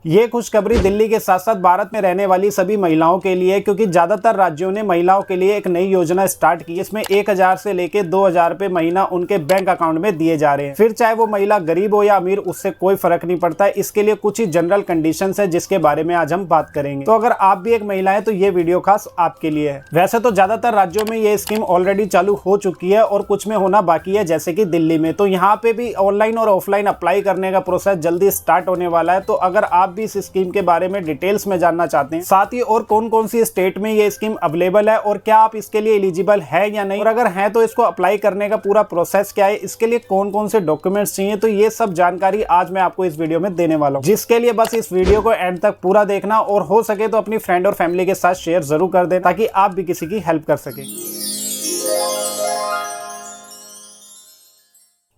ये खुशखबरी दिल्ली के साथ साथ भारत में रहने वाली सभी महिलाओं के लिए, क्योंकि ज्यादातर राज्यों ने महिलाओं के लिए एक नई योजना स्टार्ट की। इसमें 1000 से लेके 2000 रुपए महीना उनके बैंक अकाउंट में दिए जा रहे हैं। फिर चाहे वो महिला गरीब हो या अमीर, उससे कोई फर्क नहीं पड़ता है। इसके लिए कुछ ही जनरल कंडीशंस है जिसके बारे में आज हम बात करेंगे। तो अगर आप भी एक महिला है तो ये वीडियो खास आपके लिए है। वैसे तो ज्यादातर राज्यों में ये स्कीम ऑलरेडी चालू हो चुकी है और कुछ में होना बाकी है, जैसे कि दिल्ली में। तो यहाँ पे भी ऑनलाइन और ऑफलाइन अप्लाई करने का प्रोसेस जल्दी स्टार्ट होने वाला है। तो अगर आप भी इस स्कीम के बारे में डिटेल्स में जानना चाहते हैं, साथ ही और कौन कौन सी स्टेट में ये स्कीम अवेलेबल है और क्या आप इसके लिए एलिजिबल है या नहीं, और अगर है तो इसको अप्लाई करने का पूरा प्रोसेस क्या है, इसके लिए कौन कौन से डॉक्यूमेंट्स चाहिए, तो ये सब जानकारी आज मैं आपको इस वीडियो में देने वाला हूं। जिसके लिए बस इस वीडियो को एंड तक पूरा देखना और हो सके तो अपनी फ्रेंड और फैमिली के साथ शेयर जरूर कर दें ताकि आप भी किसी की हेल्प कर सके।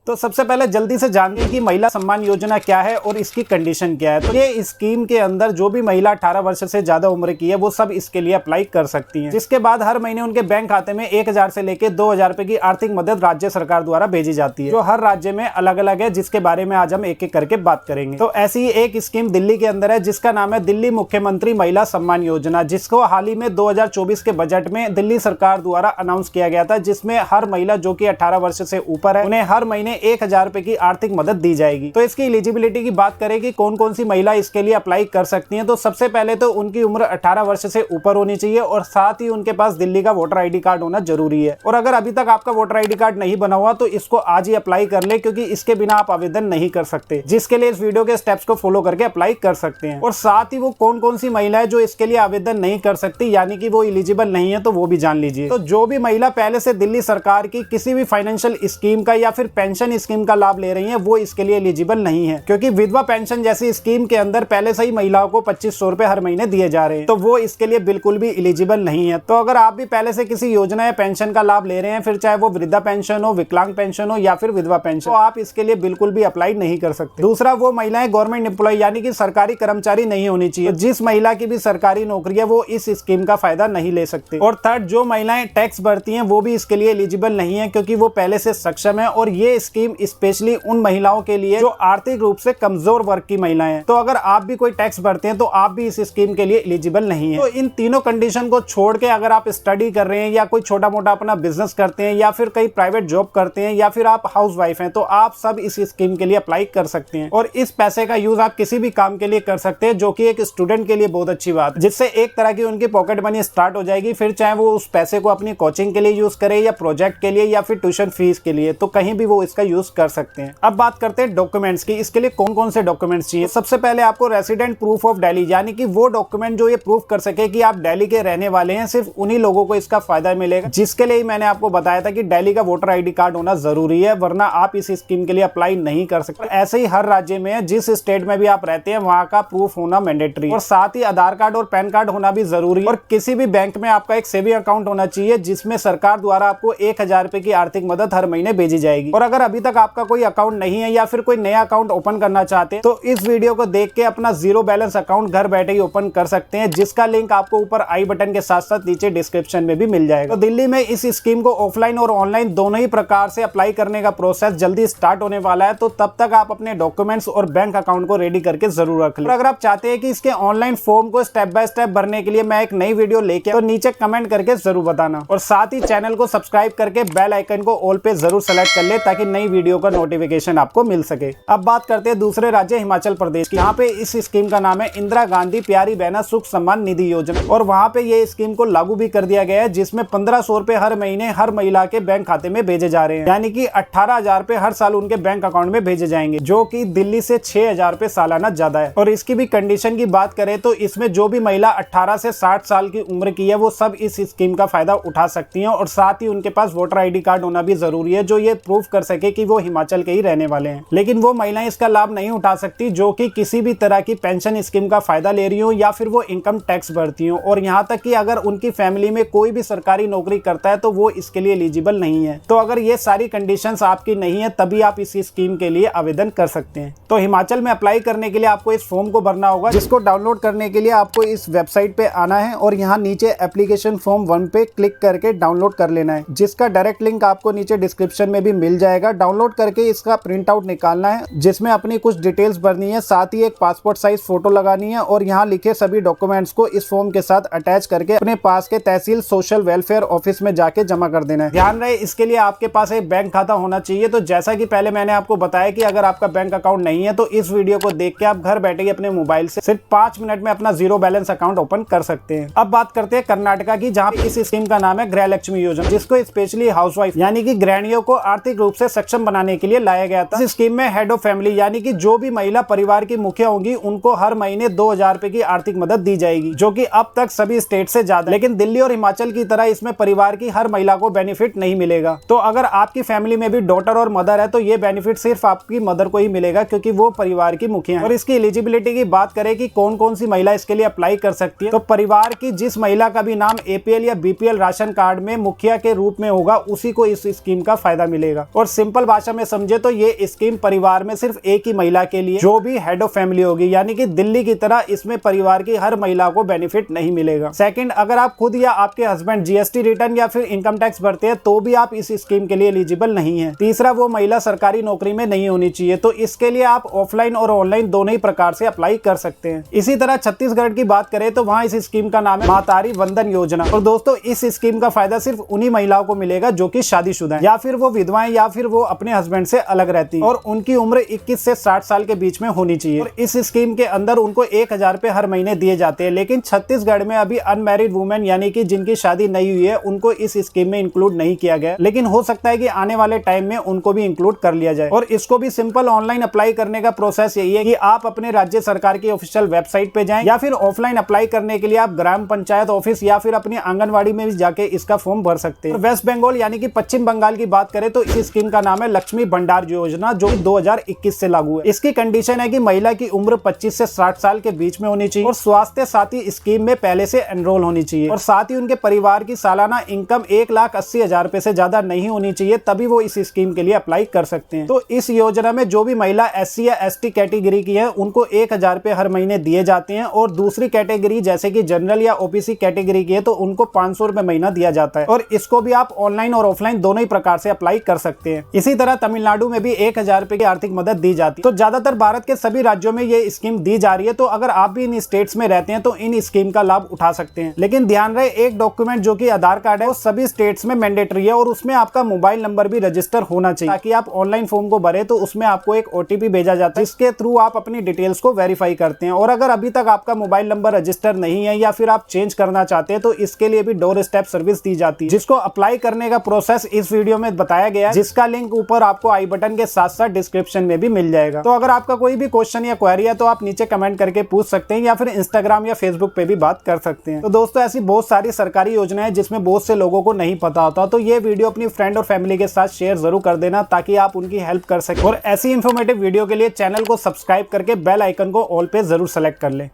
तो सबसे पहले जल्दी से जानिए कि महिला सम्मान योजना क्या है और इसकी कंडीशन क्या है। तो ये स्कीम के अंदर जो भी महिला 18 वर्ष से ज्यादा उम्र की है वो सब इसके लिए अप्लाई कर सकती हैं। जिसके बाद हर महीने उनके बैंक खाते में 1000 से लेके 2000 रुपए की आर्थिक मदद राज्य सरकार द्वारा भेजी जाती है, जो हर राज्य में अलग अलग है, जिसके बारे में आज हम एक एक करके बात करेंगे। तो ऐसी ही एक स्कीम दिल्ली के अंदर है जिसका नाम है दिल्ली मुख्यमंत्री महिला सम्मान योजना, जिसको हाल ही में 2024 के बजट में दिल्ली सरकार द्वारा अनाउंस किया गया था, जिसमें हर महिला जो कि 18 वर्ष से ऊपर है उन्हें हर महीने 1000 रुपए की आर्थिक मदद दी जाएगी। तो इसकी एलिजिबिलिटी की बात करें कि कौन कौन सी महिला इसके लिए अप्लाई कर सकती हैं, तो सबसे पहले तो उनकी उम्र 18 वर्ष से ऊपर होनी चाहिए और साथ ही उनके पास दिल्ली का वोटर आईडी कार्ड होना जरूरी है। और अगर अभी तक आपका वोटर आईडी कार्ड नहीं बना हुआ तो इसको आज ही अप्लाई कर ले, क्योंकि इसके बिना आप आवेदन नहीं कर सकते, जिसके लिए इस वीडियो के स्टेप्स को फॉलो करके अप्लाई कर सकते हैं। और साथ ही वो कौन कौन सी महिलाएं जो इसके लिए आवेदन नहीं कर सकती, यानी कि वो एलिजिबल नहीं है, तो वो भी जान लीजिए। तो जो भी महिला पहले से दिल्ली सरकार की किसी भी फाइनेंशियल स्कीम का या फिर पेंशन स्कीम का लाभ ले रही हैं, वो इसके लिए एलिजिबल नहीं है, क्योंकि विधवा पेंशन जैसी स्कीम के अंदर पहले से ही महिलाओं को 2500 रुपए हर महीने दिए जा रहे हैं, तो वो इसके लिए बिल्कुल भी एलिजिबल नहीं है। तो अगर आप भी पहले से किसी योजना या पेंशन का लाभ ले रहे हैं, फिर चाहे वो वृद्धा पेंशन हो, विकलांग पेंशन हो या फिर विधवा पेंशन, तो आप इसके लिए बिल्कुल भी अप्लाई नहीं कर सकते। दूसरा, वो महिलाएं गवर्नमेंट एम्प्लॉय यानी कि सरकारी कर्मचारी नहीं होनी चाहिए। तो जिस महिला की भी सरकारी नौकरी है वो इस स्कीम का फायदा नहीं ले सकती। और थर्ड, जो महिलाएं टैक्स भरती हैं वो भी इसके लिए एलिजिबल नहीं है, क्योंकि वो पहले से सक्षम है। और ये स्कीम स्पेशली उन महिलाओं के लिए जो आर्थिक रूप से कमजोर वर्ग की महिलाएं हैं। तो अगर आप भी कोई टैक्स भरते हैं तो आप भी इस स्कीम के लिए एलिजिबल नहीं है। तो इन तीनों कंडीशन को छोड़ के अगर आप स्टडी कर रहे हैं या कोई छोटा मोटा अपना बिजनेस करते हैं या फिर कई प्राइवेट जॉब करते हैं या फिर आप हाउसवाइफ हैं, तो आप सब इस स्कीम के लिए अप्लाई कर सकते हैं। और इस पैसे का यूज आप किसी भी काम के लिए कर सकते हैं, जो कि एक स्टूडेंट के लिए बहुत अच्छी बात है, जिससे एक तरह की उनकी पॉकेट मनी स्टार्ट हो जाएगी। फिर चाहे वो उस पैसे को अपनी कोचिंग के लिए यूज करे या प्रोजेक्ट के लिए या फिर ट्यूशन फीस के लिए, तो कहीं भी वो इसका यूज कर सकते हैं। अब बात करते हैं डॉक्यूमेंट्स की। इसके लिए कौन कौन से डॉक्यूमेंट्स चाहिए। सबसे पहले आपको रेसिडेंट प्रूफ ऑफ दिल्ली, यानी कि वो डॉक्यूमेंट जो ये प्रूफ कर सके कि आप दिल्ली के रहने वाले हैं, सिर्फ उन्हीं लोगों को इसका फायदा मिलेगा। जिसके लिए मैंने आपको बताया था कि दिल्ली का वोटर आईडी कार्ड होना जरूरी है, वरना आप इस स्कीम के लिए अप्लाई नहीं कर सकते। ऐसे ही हर राज्य में जिस स्टेट में भी आप रहते हैं वहां का प्रूफ होना मैंडेटरी, और साथ ही आधार कार्ड और पैन कार्ड होना भी जरूरी है। और किसी भी बैंक में आपका एक सेविंग अकाउंट होना चाहिए, जिसमें सरकार द्वारा आपको 1000 रुपए की आर्थिक मदद हर महीने भेजी जाएगी। और अगर अभी तक आपका कोई अकाउंट नहीं है या फिर कोई नया अकाउंट ओपन करना चाहते हैं, तो इस वीडियो को देख के अपना जीरो बैलेंस अकाउंट घर बैठे ही ओपन कर सकते हैं, जिसका लिंक आपको ऊपर आई बटन के साथ साथ नीचे डिस्क्रिप्शन में भी मिल जाएगा। तो दिल्ली में इस स्कीम को ऑफलाइन और ऑनलाइन दोनों ही प्रकार से अप्लाई करने का प्रोसेस जल्दी स्टार्ट होने वाला है। तो तब तक आप अपने डॉक्यूमेंट्स और बैंक अकाउंट को रेडी करके जरूर रख लें। और अगर आप चाहते हैं कि इसके ऑनलाइन फॉर्म को स्टेप बाय स्टेप भरने के लिए मैं एक नई वीडियो लेके, तो नीचे कमेंट करके जरूर बताना। और साथ ही चैनल को सब्सक्राइब करके बेल आइकन को ऑल पे जरूर सेलेक्ट कर ले, ताकि नई वीडियो का नोटिफिकेशन आपको मिल सके। अब बात करते हैं दूसरे राज्य हिमाचल प्रदेश की। यहाँ पे इस स्कीम का नाम है इंदिरा गांधी प्यारी बहना सुख सम्मान निधि योजना, और वहाँ पे ये स्कीम को लागू भी कर दिया गया है, जिसमें 1500 रुपए हर महीने हर महिला के बैंक खाते में भेजे जा रहे हैं, यानी कि 18,000 रुपए हर साल उनके बैंक अकाउंट में भेजे जाएंगे, जो कि दिल्ली से 6000 रुपए सालाना ज्यादा है। और इसकी भी कंडीशन की बात करें तो इसमें जो भी महिला 18 से 60 साल की उम्र की है वो सब इस स्कीम का फायदा उठा सकती है। और साथ ही उनके पास वोटर आईडी कार्ड होना भी जरूरी है, जो ये प्रूफ कर सके कि वो हिमाचल के ही रहने वाले हैं। लेकिन वो महिलाएं इसका लाभ नहीं उठा सकती जो कि किसी भी तरह की पेंशन स्कीम का फायदा ले रही हो या फिर वो इनकम टैक्स भरती हो। और यहाँ तक कि अगर उनकी फैमिली में कोई भी सरकारी नौकरी करता है तो वो इसके लिए एलिजिबल नहीं है। तो अगर ये सारी कंडीशंस आपकी नहीं है तभी आप इस स्कीम के लिए आवेदन कर सकते हैं। तो हिमाचल में अप्लाई करने के लिए आपको इस फॉर्म को भरना होगा, जिसको डाउनलोड करने के लिए आपको इस वेबसाइट पे आना है और यहाँ नीचे एप्लीकेशन फॉर्म 1 पे क्लिक करके डाउनलोड कर लेना है, जिसका डायरेक्ट लिंक आपको नीचे डिस्क्रिप्शन में भी मिल जाएगा। डाउनलोड करके इसका प्रिंट आउट निकालना है, जिसमें अपनी कुछ डिटेल्स भरनी है, साथ ही एक पासपोर्ट साइज फोटो लगानी है और यहाँ लिखे सभी डॉक्यूमेंट्स को इस फॉर्म के साथ अटैच करके अपने पास के तहसील सोशल वेलफेयर ऑफिस में जाके जमा कर देना है। ध्यान रहे इसके लिए आपके पास एक बैंक खाता होना चाहिए। तो जैसा कि पहले मैंने आपको बताया कि अगर आपका बैंक अकाउंट नहीं है तो इस वीडियो को देख के आप घर बैठे ही अपने मोबाइल से सिर्फ 5 मिनट में अपना जीरो बैलेंस अकाउंट ओपन कर सकते हैं। अब बात करते हैं कर्नाटका की, जहाँ इस स्कीम का नाम है गृह लक्ष्मी योजना, जिसको स्पेशली हाउसवाइफ यानी कि गृहिणियों को आर्थिक रूप से सक्षम बनाने के लिए लाया गया था। इस स्कीम में हेड ऑफ फैमिली यानी कि जो भी महिला परिवार की मुखिया होंगी उनको हर महीने 2000 रुपए की आर्थिक मदद दी जाएगी, जो कि अब तक सभी स्टेट से ज्यादा। लेकिन दिल्ली और हिमाचल की तरह इसमें परिवार की हर महिला को बेनिफिट नहीं मिलेगा। तो अगर आपकी फैमिली में भी डॉटर और मदर है तो ये बेनिफिट सिर्फ आपकी मदर को ही मिलेगा, क्योंकि वो परिवार की मुखिया है। और इसकी एलिजिबिलिटी की बात करें कि कौन कौन सी महिला इसके लिए अप्लाई कर सकती है, तो परिवार की जिस महिला का भी नाम APL या BPL राशन कार्ड में मुखिया के रूप में होगा उसी को इस स्कीम का फायदा मिलेगा। और सिंपल भाषा में समझे तो ये स्कीम परिवार में सिर्फ एक ही महिला के लिए जो भी हेड ऑफ फैमिली होगी, यानी कि दिल्ली की तरह इसमें परिवार की हर महिला को बेनिफिट नहीं मिलेगा। सेकंड, अगर आप खुद या आपके हस्बैंड GST रिटर्न या फिर इनकम टैक्स भरते हैं तो भी आप इस स्कीम के लिए एलिजिबल नहीं है। तीसरा, वो महिला सरकारी नौकरी में नहीं होनी चाहिए, तो इसके लिए आप ऑफलाइन और ऑनलाइन दोनों ही प्रकार से अप्लाई कर सकते हैं। इसी तरह छत्तीसगढ़ की बात करें तो वहाँ इस स्कीम का नाम है मातारी वंदन योजना। और दोस्तों इस स्कीम का फायदा सिर्फ उन्हीं महिलाओं को मिलेगा जो कि शादीशुदा है, या फिर वो विधवाएं, या फिर वो अपने हस्बैंड से अलग रहती है और उनकी उम्र 21 से 60 साल के बीच में होनी चाहिए। और इस स्कीम के अंदर उनको 1000 रुपए हर महीने दिए जाते हैं। लेकिन छत्तीसगढ़ में अभी अनमैरिड वुमेन यानी कि जिनकी शादी नहीं हुई है उनको इस स्कीम में इंक्लूड नहीं किया गया, लेकिन हो सकता है कि आने वाले टाइम में उनको भी इंक्लूड कर लिया जाए। और इसको भी सिंपल ऑनलाइन अप्लाई करने का प्रोसेस यही है कि आप अपने राज्य सरकार की ऑफिशियल वेबसाइट पे जाएं, या फिर ऑफलाइन अप्लाई करने के लिए आप ग्राम पंचायत ऑफिस या फिर अपनी आंगनवाड़ी में भी जाके इसका फॉर्म भर सकते हैं। वेस्ट बंगाल यानी कि पश्चिम बंगाल की बात करें तो इस स्कीम का नाम है लक्ष्मी भंडार योजना, जो 2021 से लागू है। इसकी कंडीशन है कि महिला की उम्र 25 से 60 साल के बीच में होनी चाहिए और स्वास्थ्य साथी स्कीम में पहले से एनरोल होनी चाहिए, और साथ ही उनके परिवार की सालाना इनकम 1,80,000 रुपए से ज्यादा नहीं होनी चाहिए, तभी वो इस स्कीम के लिए अप्लाई कर सकते हैं। तो इस योजना में जो भी महिला SC या ST कैटेगरी की है उनको 1000 रुपए हर महीने दिए जाते हैं, और दूसरी कैटेगरी जैसे कि जनरल या OBC कैटेगरी की है तो उनको 500 रुपए महीना दिया जाता है। और इसको भी आप ऑनलाइन और ऑफलाइन दोनों ही प्रकार से अप्लाई कर सकते हैं। इसी तरह तमिलनाडु में भी 1000 रुपए की आर्थिक मदद दी जाती है। तो ज्यादातर भारत के सभी राज्यों में ये स्कीम दी जा रही है। तो अगर आप भी इन स्टेट्स में रहते हैं तो इन स्कीम का लाभ उठा सकते हैं। लेकिन ध्यान रहे एक डॉक्यूमेंट जो कि आधार कार्ड है वो सभी स्टेट्स में मैंडेटरी है, और उसमें आपका मोबाइल नंबर भी रजिस्टर होना चाहिए, ताकि आप ऑनलाइन फॉर्म को भरे तो उसमें आपको एक OTP भेजा जाता है, जिसके थ्रू आप अपनी डिटेल्स को वेरीफाई करते हैं। और अगर अभी तक आपका मोबाइल नंबर रजिस्टर नहीं है या फिर आप चेंज करना चाहते हैं तो इसके लिए भी डोर स्टेप सर्विस दी जाती है, जिसको अप्लाई करने का प्रोसेस इस वीडियो में बताया गया है, जिसका लिंक ऊपर आपको आई बटन के साथ साथ डिस्क्रिप्शन में भी मिल जाएगा। तो अगर आपका कोई भी क्वेश्चन या क्वेरी है तो आप नीचे कमेंट करके पूछ सकते हैं, या फिर इंस्टाग्राम या फेसबुक पे भी बात कर सकते हैं। तो दोस्तों ऐसी बहुत सारी सरकारी योजनाएं जिसमें बहुत से लोगों को नहीं पता होता, तो ये वीडियो अपनी फ्रेंड और फैमिली के साथ शेयर जरूर कर देना, ताकि आप उनकी हेल्प कर सकें। और ऐसी इंफॉर्मेटिव वीडियो के लिए चैनल को सब्सक्राइब करके बेल आइकन को ऑल पे जरूर सेलेक्ट कर लें।